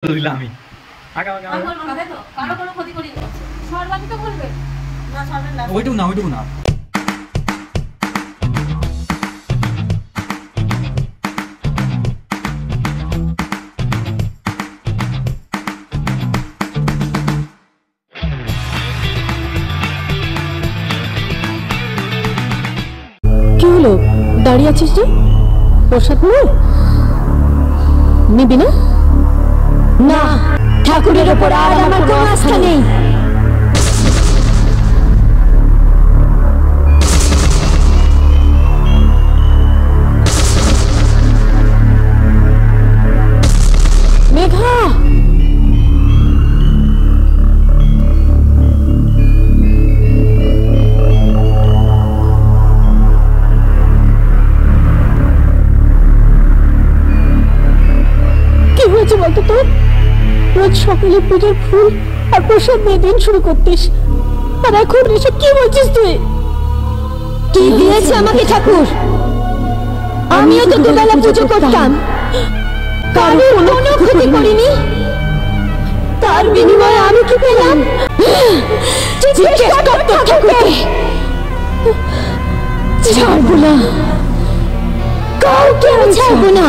দিলাম আমি আগা আগা আমি বলবো না তাই তো কারো কোনো ক্ষতি করি সর্বাধিক তো বলবে না সর্বের লাভ ওইটুকু না কি হলো দাঁড়িয়ে আছিস যে প্রসাদ নয় নিবি না না ঠাকুরের উপর আর আমার কোনো আস্থা নেই মেঘা কি হয়েছে বলতো তোর রোজ সকালে পুজোর ফুল আর প্রসাদ দিয়ে দিন শুরু করতিস আর এখন এসব কি বলছিস তুই কি দিয়েছে আমাকে ঠাকুর আমিও তো দুবেলা পুজো করতাম কারোর কোনো ক্ষতি করিনি তার বিনিময়ে আমি কি পেলাম জিজ্ঞেস কর ঠাকুরকে ছাড়বো না কাউকে আমি ছাড়বো না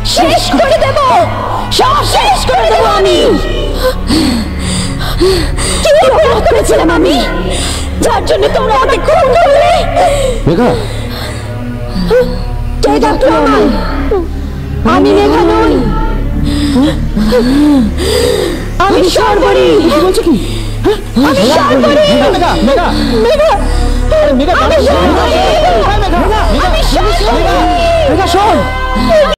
শেষ করে দেব সব শেষ করে দেব আমি কি অপরাধ করেছিলাম আমি যার জন্য তোমরা আমাকে খুন করলে মেঘা কে ডাকলো আমায় আমি মেঘা নই আমি সর্বরী বলছো কি আমি সর্বরী মেঘা মেঘা মেঘা মেঘা আমি সর্বরী মেঘা আমি সর্বরী মেঘা শোন